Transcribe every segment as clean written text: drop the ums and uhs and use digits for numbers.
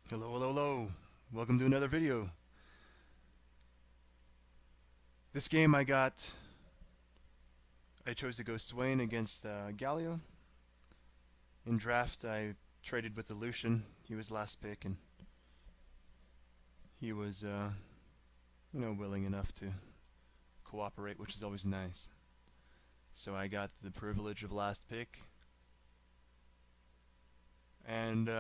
Hello, hello, hello. Welcome to another video. This game I chose to go Swain against Galio. In draft, I traded with the Lucian. He was last pick, and he was, willing enough to cooperate, which is always nice. So I got the privilege of last pick. And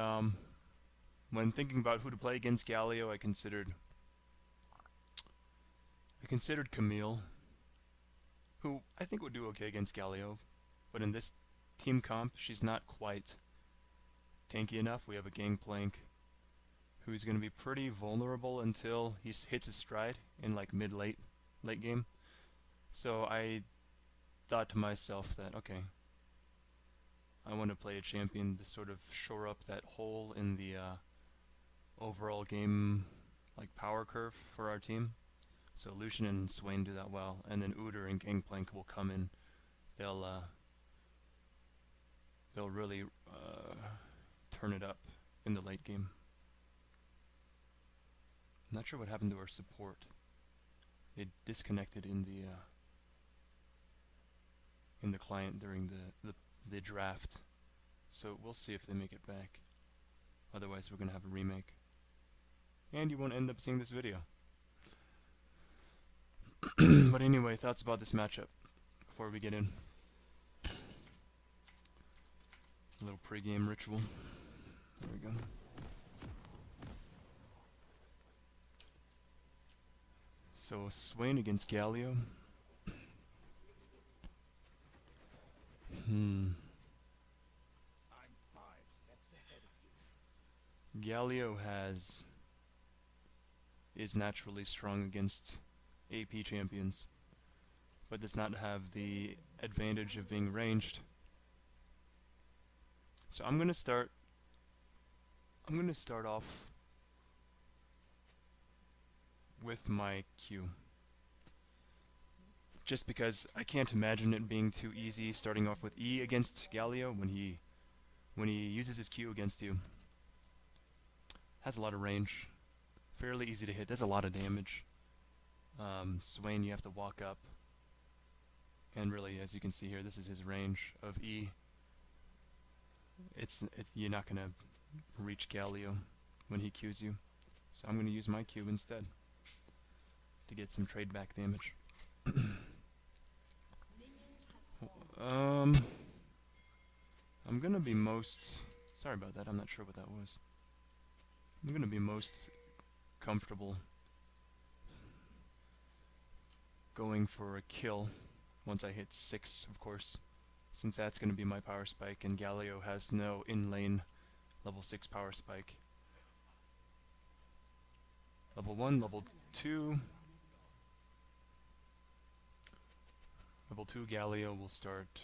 when thinking about who to play against Galio, I considered Camille, who I think would do okay against Galio, but in this team comp, she's not quite tanky enough. We have a Gangplank who's going to be pretty vulnerable until he hits his stride in like late game. So I thought to myself that, okay, I want to play a champion to sort of shore up that hole in the overall game like power curve for our team. So Lucian and Swain do that well, and then Udyr and Gangplank will come in. They'll really turn it up in the late game. I'm not sure what happened to our support. It disconnected in the client during the draft. So we'll see if they make it back. Otherwise, we're gonna have a remake, and you won't end up seeing this video. But anyway, thoughts about this matchup before we get in. A little pre-game ritual. There we go. So Swain against Galio. Galio is naturally strong against AP champions, but does not have the advantage of being ranged. So I'm gonna start off with my Q. Just because I can't imagine it being too easy starting off with E against Galio when he uses his Q against you. Has a lot of range. Fairly easy to hit. Does a lot of damage. Swain, you have to walk up. And really, as you can see here, this is his range of E. You're not going to reach Galio when he Qs you. So I'm going to use my Q instead to get some trade back damage. I'm going to be most... Sorry about that, I'm not sure what that was. I'm going to be most comfortable going for a kill once I hit 6, of course, since that's going to be my power spike, and Galio has no in-lane level 6 power spike. Level 1, level 2... Level 2 Galio will start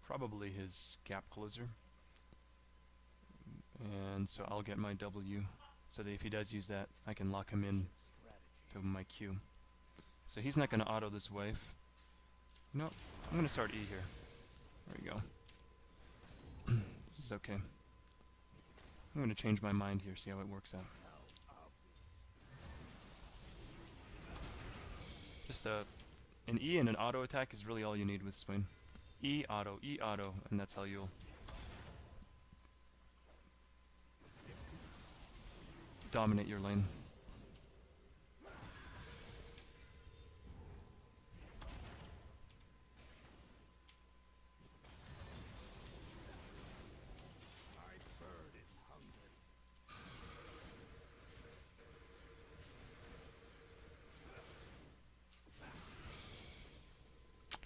probably his gap closer. And so I'll get my W, so that if he does use that, I can lock him in to my Q. So he's not going to auto this wave. No, I'm going to start E here. There we go. This is okay. I'm going to change my mind here, see how it works out. Just an E and an auto attack is really all you need with Swain. E auto, and that's how you'll dominate your lane.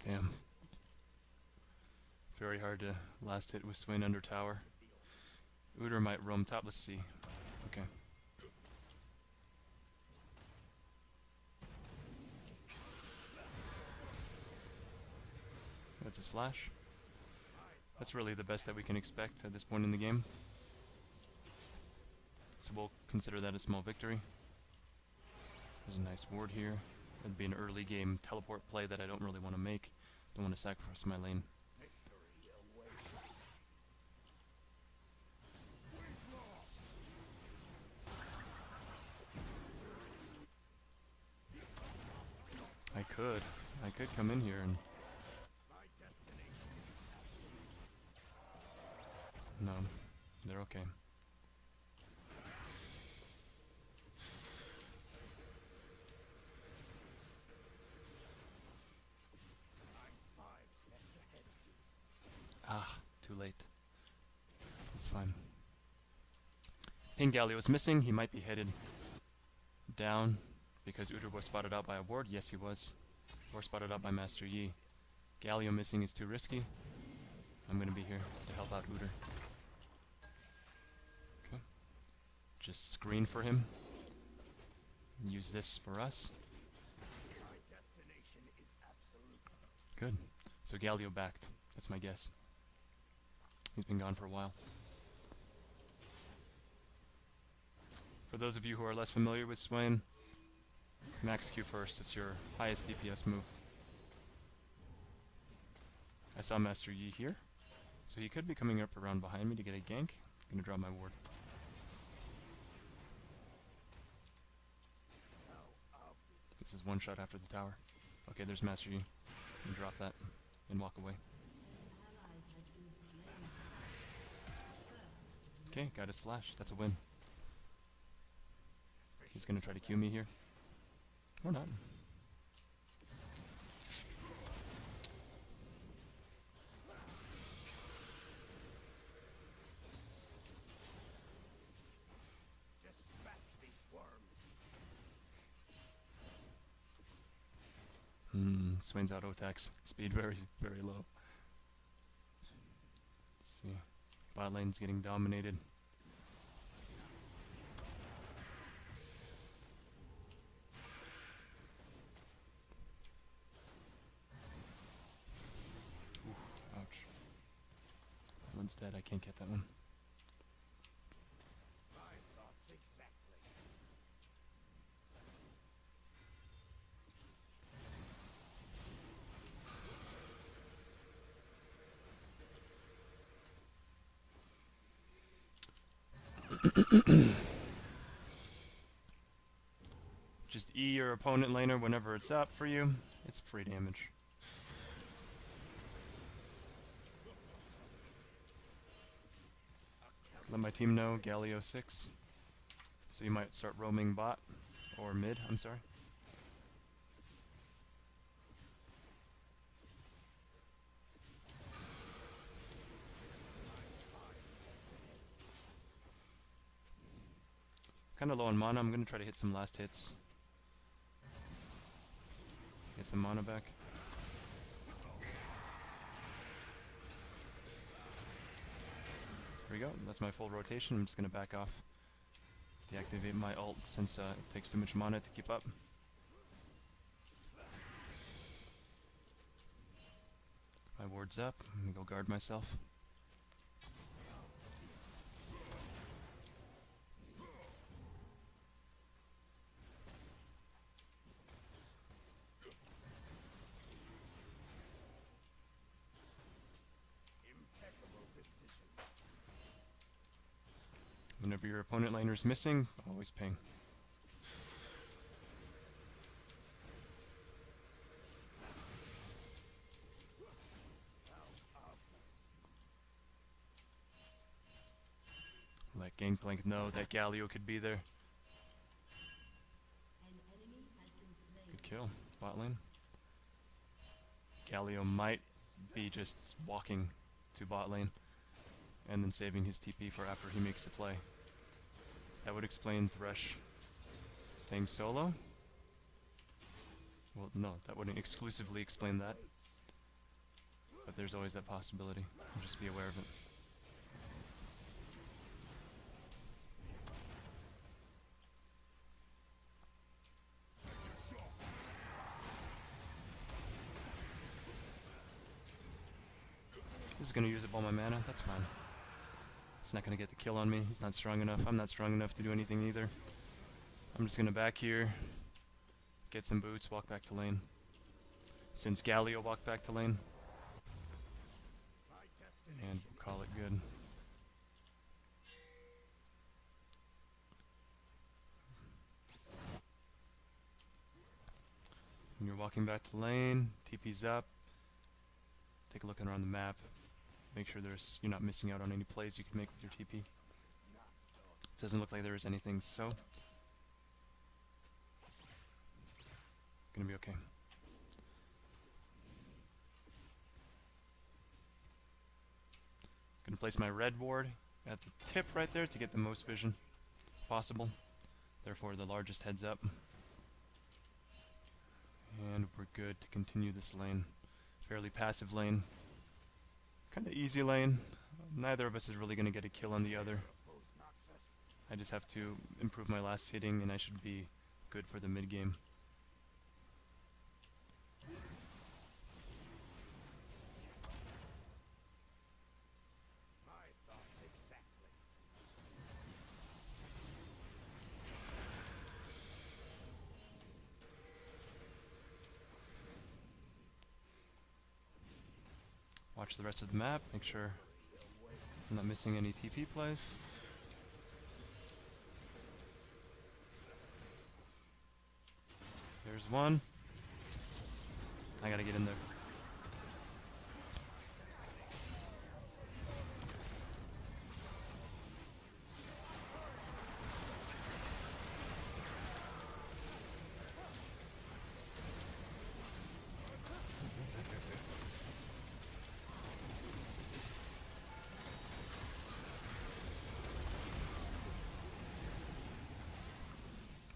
Damn. Very hard to last hit with Swain under tower. Udyr might roam top, let's see. Okay. That's his flash. That's really the best that we can expect at this point in the game. So we'll consider that a small victory. There's a nice ward here. That'd be an early game teleport play that I don't really want to make. Don't want to sacrifice my lane. could. I could come in here and... No, they're okay. Ah, too late. It's fine. Pink Galio is missing. He might be headed down because Uter was spotted out by a ward. Yes, he was. Or spotted out by Master Yi. Galio missing is too risky. I'm gonna be here to help out Uter. Okay. Just screen for him. Use this for us. Good. So Galio backed. That's my guess. He's been gone for a while. For those of you who are less familiar with Swain, max Q first is your highest DPS move. I saw Master Yi here, so he could be coming up around behind me to get a gank. I'm gonna draw my ward. This is one shot after the tower. Okay, there's Master Yi. Drop that and walk away. Okay, got his flash. That's a win. He's gonna try to Q me here. Or not. Swain's auto attacks. Speed very, very low. Let's see. Bot lane's getting dominated. Oof, ouch. That one's dead. I can't get that one. Just E your opponent laner whenever it's up for you. It's free damage. Let my team know, Galio 6. So you might start roaming bot, or mid, I'm sorry. Kinda low on mana, I'm gonna try to hit some last hits. Get some mana back. There we go, that's my full rotation. I'm just gonna back off. Deactivate my ult since it takes too much mana to keep up. My ward's up, I'm gonna go guard myself. Whenever your opponent laner's missing, always ping. Let Gangplank know that Galio could be there. Good kill, bot lane. Galio might be just walking to bot lane and then saving his TP for after he makes the play. That would explain Thresh staying solo. Well, no, that wouldn't exclusively explain that. But there's always that possibility. Just be aware of it. This is gonna use up all my mana, that's fine. He's not gonna get the kill on me, he's not strong enough, I'm not strong enough to do anything either. I'm just gonna back here, get some boots, walk back to lane. Since Galio walked back to lane. And we'll call it good. When you're Walking back to lane, TP's up. Take a look around the map. Make sure you're not missing out on any plays you can make with your TP. It doesn't look like there is anything, so gonna be okay. Gonna place my red ward at the tip right there to get the most vision possible. Therefore, the largest heads up. And we're good to continue this lane. Fairly passive lane. Kinda easy lane. Neither of us is really gonna get a kill on the other. I just have to improve my last hitting and I should be good for the mid game. Watch the rest of the map, make sure I'm not missing any TP plays. There's one. I gotta get in there.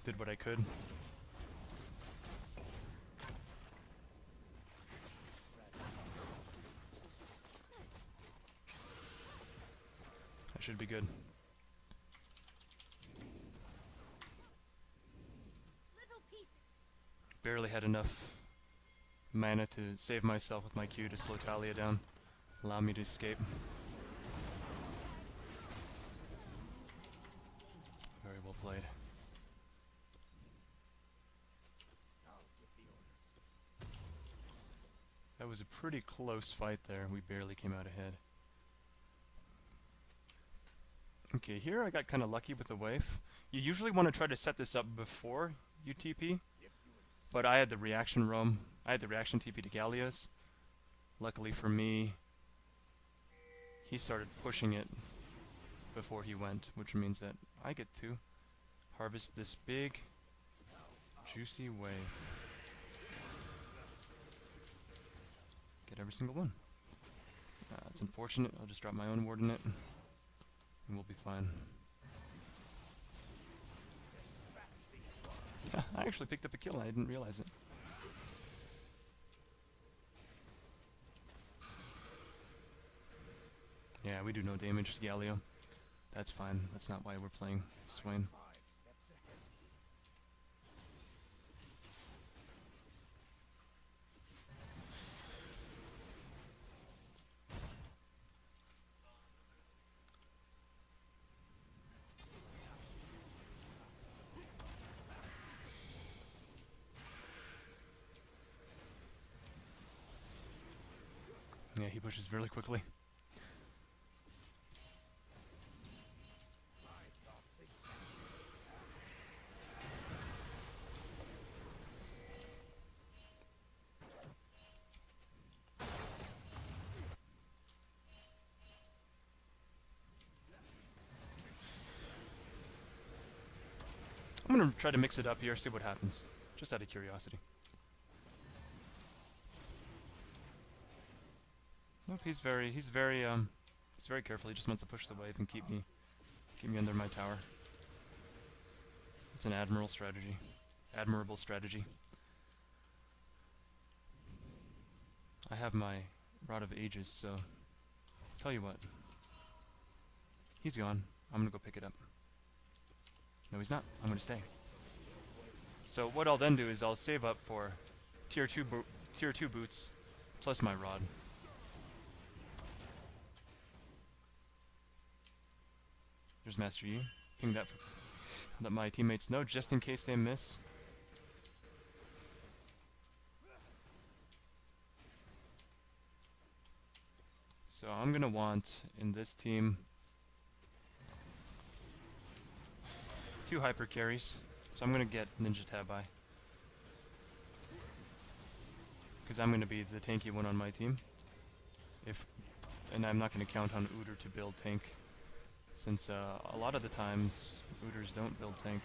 Did what I could. I should be good. Barely had enough mana to save myself with my Q to slow Taaliyah down. Allow me to escape. Very well played. That was a pretty close fight there. We barely came out ahead. Okay, here I got kind of lucky with the wave. You usually want to try to set this up before you TP, but I had the reaction roam. I had the reaction TP to Galio's. Luckily for me, he started pushing it before he went, which means that I get to harvest this big, juicy wave. Get every single one. It's unfortunate. I'll just drop my own ward in it, and we'll be fine. I actually picked up a kill and I didn't realize it. Yeah, we do no damage to Galio. That's fine. That's not why we're playing Swain. Yeah, he pushes really quickly. I'm gonna try to mix it up here, see what happens. Just out of curiosity. Nope, he's very careful. He just wants to push the wave and keep me under my tower. It's an admirable strategy. Admirable strategy. I have my Rod of Ages, so tell you what. He's gone. I'm gonna go pick it up. No, he's not. I'm gonna stay. So what I'll then do is I'll save up for tier 2 boots plus my rod. There's Master Yi. Ping that let my teammates know just in case they miss. So I'm gonna want in this team 2 hyper carries. So I'm gonna get Ninja Tabai. because I'm going to be the tanky one on my team. And I'm not going to count on Udyr to build tank, since a lot of the times Udyrs don't build tank.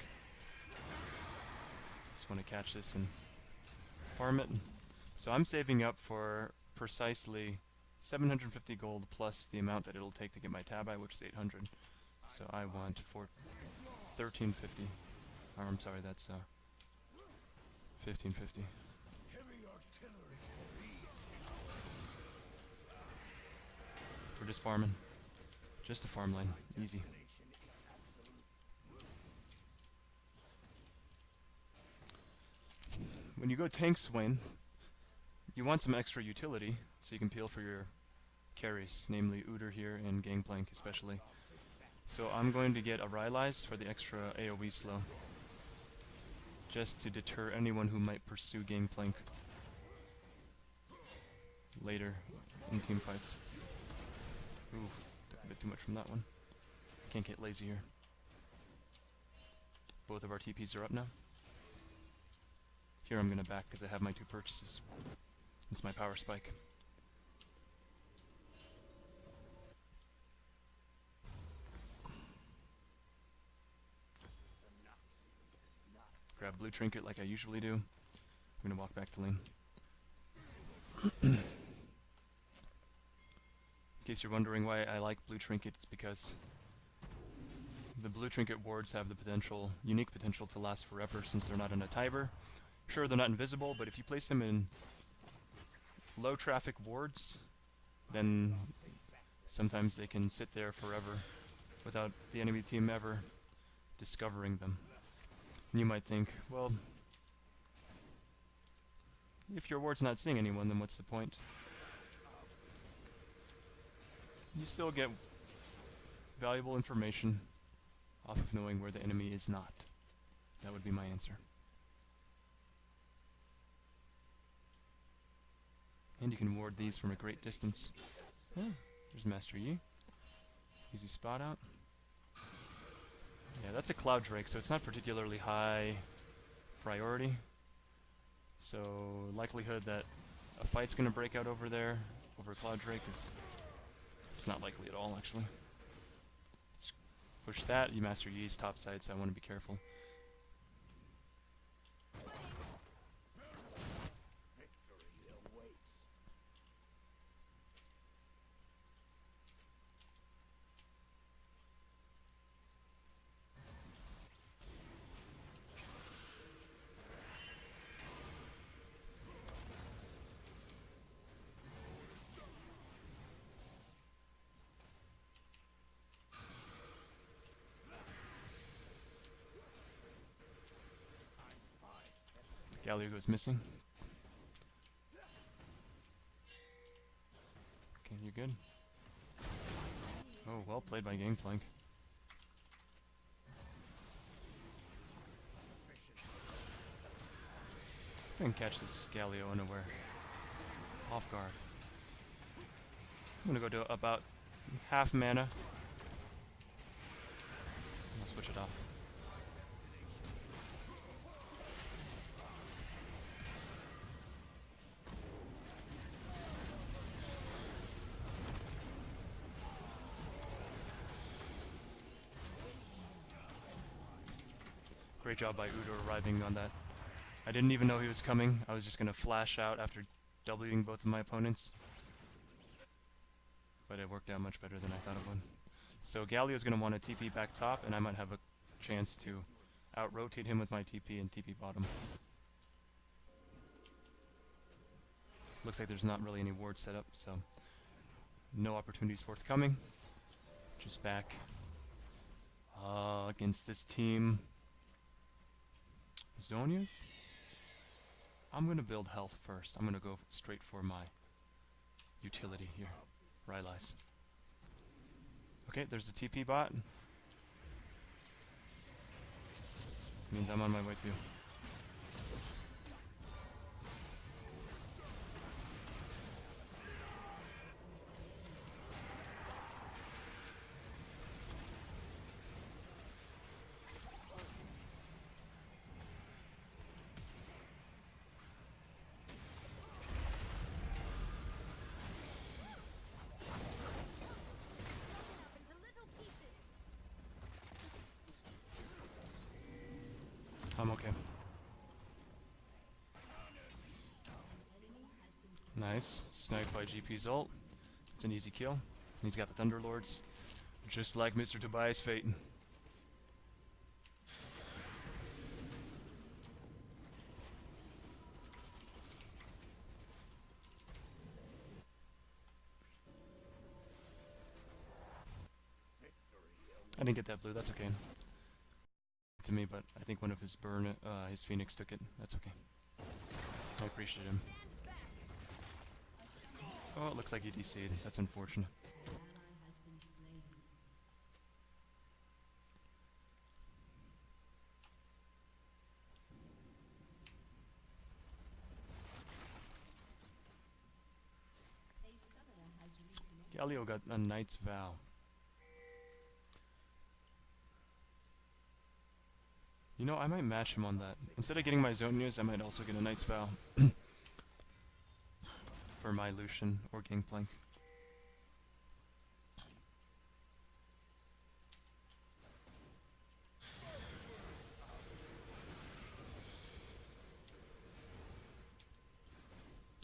Just want to catch this and farm it. So I'm saving up for precisely 750 gold plus the amount that it'll take to get my Tabi, which is 800. So I want for 1350. Or I'm sorry, that's 1550. We're just farming. Just a farm lane. Easy. When you go tank Swain, you want some extra utility so you can peel for your carries, namely Udyr here and Gangplank especially. So I'm going to get a Rylai's for the extra AoE slow, just to deter anyone who might pursue Gangplank later in team fights. Oof, took a bit too much from that one. Can't get lazy here. Both of our TPs are up now. Here I'm going to back because I have my 2 purchases. It's my power spike. Grab blue trinket like I usually do. I'm going to walk back to lane. In case you're wondering why I like blue trinket, it's because the blue trinket wards have the potential, unique potential to last forever since they're not in a tiber. Sure, they're not invisible, but if you place them in low traffic wards, then sometimes they can sit there forever without the enemy team ever discovering them. And you might think, well, if your ward's not seeing anyone, then what's the point? You still get valuable information off of knowing where the enemy is not. That would be my answer. And you can ward these from a great distance. Oh, there's Master Yi. Easy spot out. Yeah, that's a Cloud Drake, so it's not particularly high priority. So likelihood that a fight's gonna break out over there, over Cloud Drake, is it's not likely at all, actually. Just push that. You Master Yi's top side, so I want to be careful. Galio goes missing. Okay, you're good. Oh, well played by Gangplank. I can catch this Galio unaware. Off guard. I'm gonna go to about half mana. I'll switch it off. Great job by Udyr arriving on that. I didn't even know he was coming. I was just going to flash out after Wing both of my opponents. But it worked out much better than I thought it would. So Galio's going to want to TP back top, and I might have a chance to out-rotate him with my TP and TP bottom. Looks like there's not really any wards set up, so no opportunities forthcoming. Just back against this team. Zonia's? I'm going to build health first. I'm going to go straight for my utility here. Rylai's. Okay, there's the TP bot. Means I'm on my way too. I'm okay. Nice. Sniped by GP's ult. It's an easy kill. And he's got the Thunderlords. Just like Mr. Tobias Fate. I didn't get that blue, that's okay. To me, but I think one of his his Phoenix took it. That's okay. I appreciate him. Oh, it looks like he DC'd. That's unfortunate. Galio got a Knight's Vow. You know, I might match him on that. Instead of getting my Zonias, I might also get a Knight's Vow. For my Lucian or Gangplank.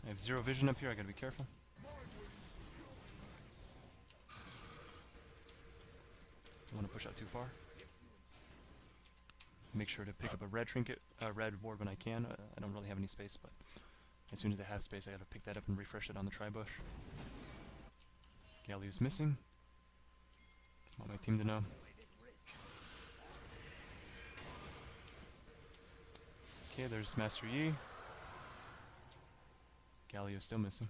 I have 0 vision up here, I gotta be careful. Don't want to push out too far. Make sure to pick up a red trinket, red ward when I can. I don't really have any space, but as soon as I have space, I gotta pick that up and refresh it on the tri-bush. Galio's missing. Want my team to know. Okay, there's Master Yi. Galio's still missing.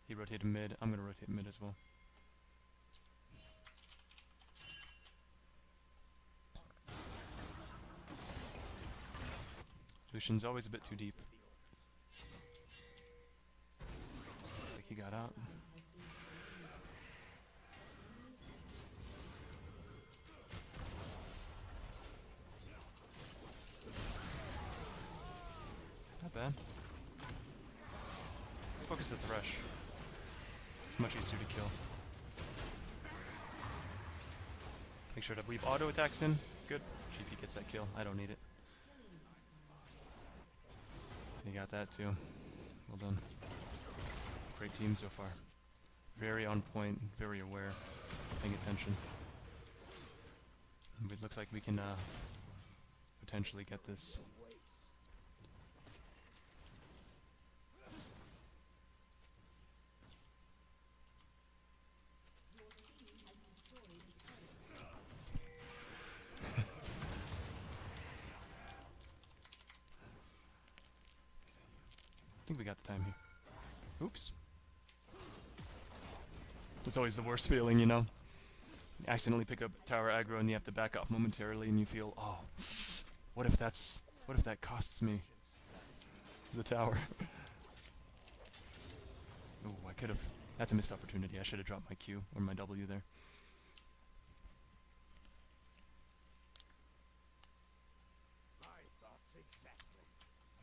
He rotated mid. I'm gonna rotate mid as well. Lucian's always a bit too deep. Looks like he got out. Not bad. Let's focus the Thresh. It's much easier to kill. Make sure to weave auto attacks in. Good. GP gets that kill. I don't need it. He got that too. Well done. Great team so far. Very on point, very aware, paying attention. It looks like we can potentially get this. I think we got the time here. Oops. It's always the worst feeling, you know? You accidentally pick up tower aggro and you have to back off momentarily and you feel, oh, what if that costs me the tower? Oh, I could have. That's a missed opportunity. I should have dropped my Q or my W there.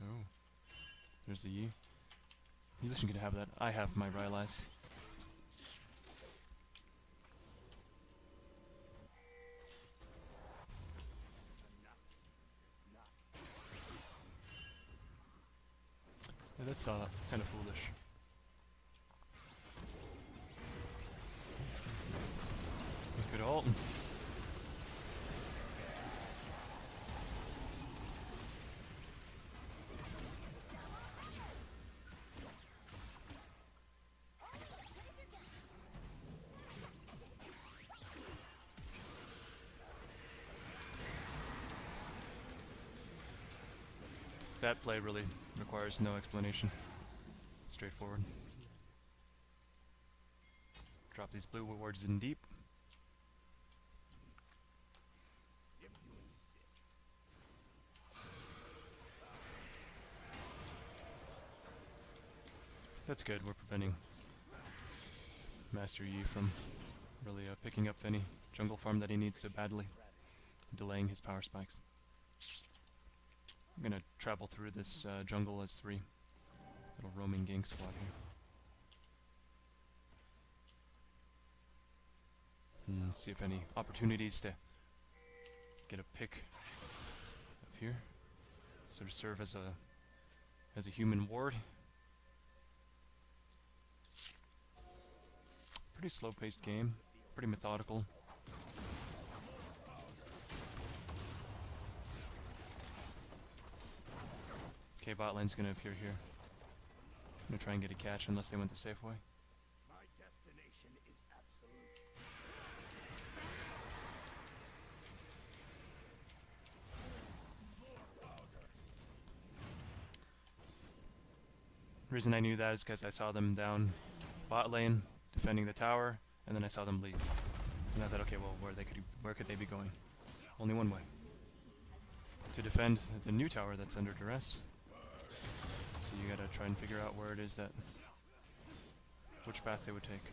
Oh. There's the Yi. Lucian can have that. I have my Rylais. Yeah, that's kind of foolish. Good ult. That play really requires no explanation. Straightforward. Drop these blue wards in deep. That's good, we're preventing Master Yi from really picking up any jungle farm that he needs so badly, delaying his power spikes. I'm gonna travel through this jungle as 3. Little roaming gang squad here. And see if any opportunities to get a pick of here. Sort of serve as a human ward. Pretty slow-paced game. Pretty methodical. Okay, bot lane's gonna appear here. I'm gonna try and get a catch unless they went the safe way. My destination is absolute. The reason I knew that is because I saw them down bot lane defending the tower, and then I saw them leave. And I thought, okay, well, where could they be going? Only one way. To defend the new tower that's under duress. So you gotta try and figure out where it is that, which path they would take.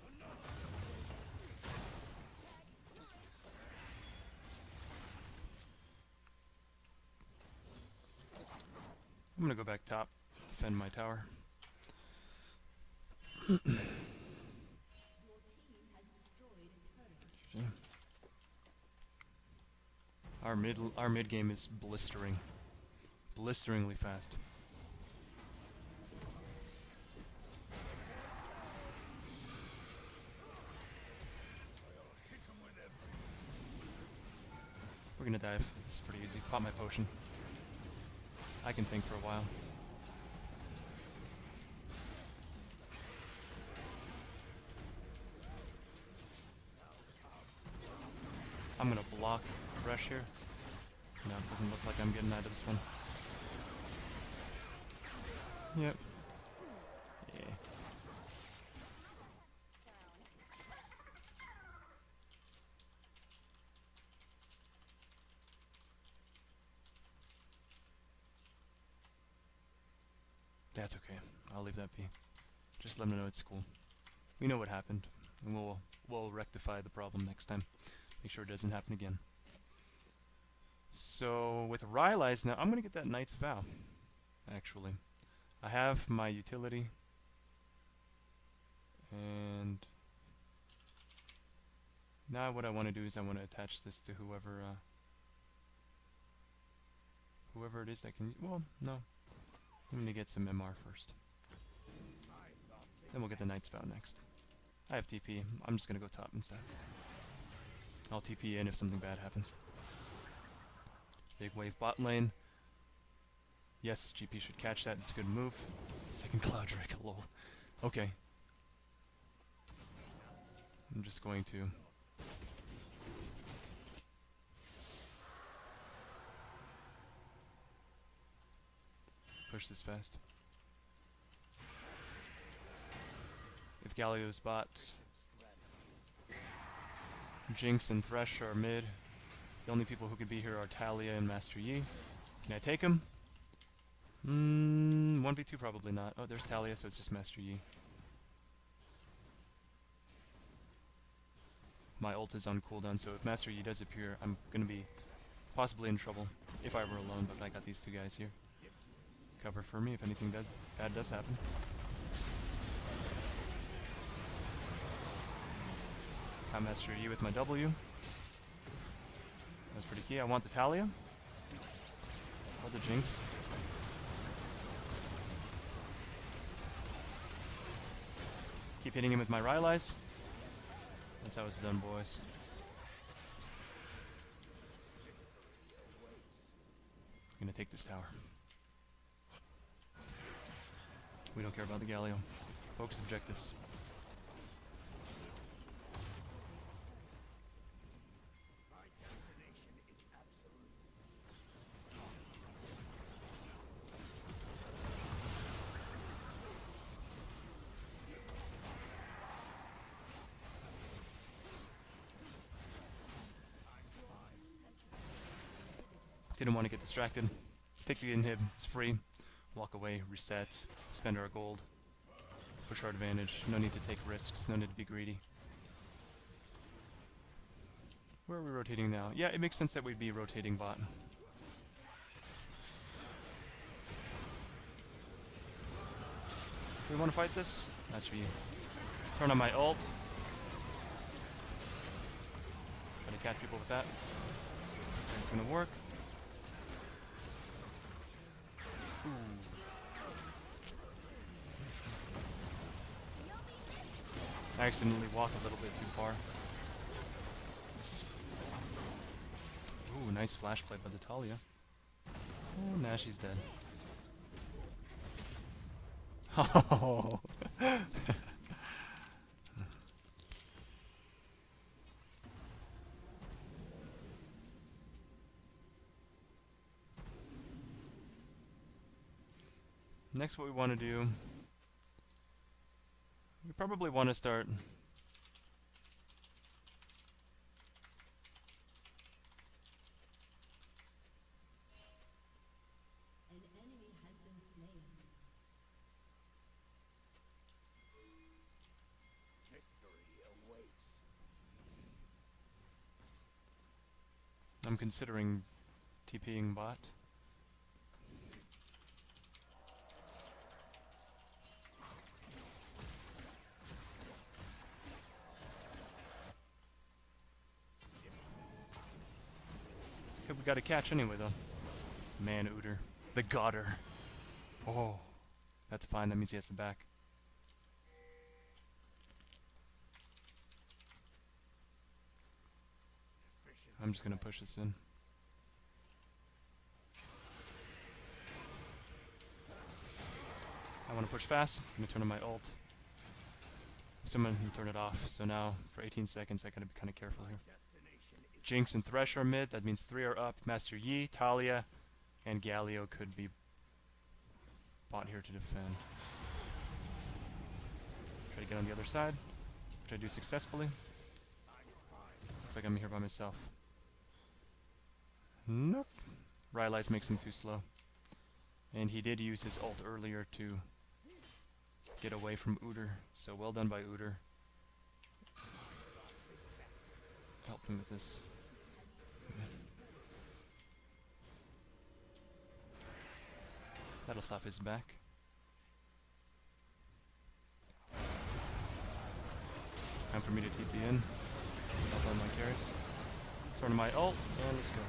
I'm gonna go back top, defend my tower. Our mid game is blisteringly fast. We're gonna dive. This is pretty easy. Pop my potion. I can think for a while. I'm gonna block Rush here. No, it doesn't look like I'm getting out of this one. Yep. Yeah. That's okay. I'll leave that be. Just let them know it's cool. We know what happened, and we'll rectify the problem next time. Make sure it doesn't happen again. So with Rylai's now, I'm gonna get that Knight's Vow. Actually, I have my utility, and now what I want to do is I want to attach this to whoever it is that can. Well, no, I'm gonna get some MR first. Then we'll get the Knight's Vow next. I have TP. I'm just gonna go top instead. I'll TP in if something bad happens. Big wave bot lane. Yes, GP should catch that. It's a good move. Second Cloud Drake, lol. Okay. I'm just going to push this fast. If Galio's bot, Jinx and Thresh are mid. The only people who could be here are Taaliyah and Masteries. Can I take him? 1v2 probably not. Oh, there's Taaliyah, so it's just Masteries. My ult is on cooldown, so if Masteries does appear, I'm gonna be possibly in trouble if I were alone, but I got these two guys here. Cover for me if anything bad does happen. Got Masteries with my W. That's pretty key. I want the Taaliyah. Or the Jinx. Keep hitting him with my Rylai's. That's how it's done, boys. I'm gonna take this tower. We don't care about the Galio. Focus objectives. Didn't want to get distracted. Take the inhib, it's free. Walk away, reset, spend our gold. Push our advantage. No need to take risks, no need to be greedy. Where are we rotating now? Yeah, it makes sense that we'd be rotating bot. Do we want to fight this? That's for you. Turn on my ult. Try to catch people with that. It's gonna work. Ooh. I accidentally walked a little bit too far. Ooh, nice flash play by the Taaliyah. Oh, now she's dead. Oh. Next, what we want to do, we probably want to start An enemy has been slain. Victory awaits. I'm considering TPing bot. We got a catch anyway, though. Man, Ooter. The Godder. Oh, that's fine. That means he has the back. I'm just going to push this in. I want to push fast. I'm going to turn on my ult. Someone can turn it off. So now, for 18 seconds, I got to be kind of careful here. Jinx and Thresh are mid. That means 3 are up. Master Yi, Taaliyah, and Galio could be bought here to defend. Try to get on the other side, which I do successfully. Looks like I'm here by myself. Nope. Rylai's makes him too slow. And he did use his ult earlier to get away from Ooter. So well done by Ooter. Help him with this. That'll stop his back. Time for me to TP in. Help on my carries. Turn on my ult, and let's go.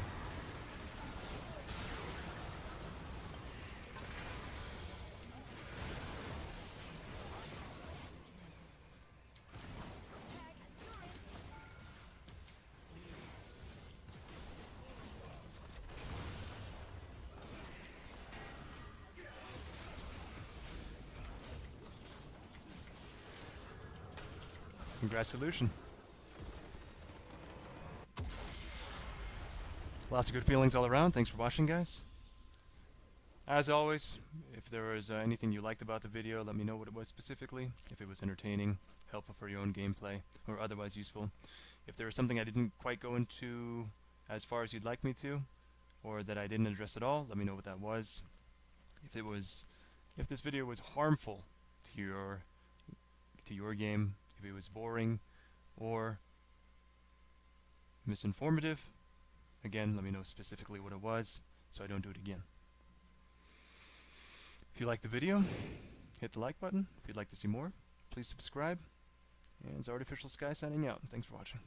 Congrats, Lucian. Lots of good feelings all around. Thanks for watching, guys. As always, if there was anything you liked about the video, let me know what it was specifically. If it was entertaining, helpful for your own gameplay, or otherwise useful. If there was something I didn't quite go into as far as you'd like me to, or that I didn't address at all, let me know what that was. If this video was harmful to your game, if it was boring or misinformative, again, let me know specifically what it was so I don't do it again. If you liked the video, hit the like button. If you'd like to see more, please subscribe. And it's Artificial Sky signing out. Thanks for watching.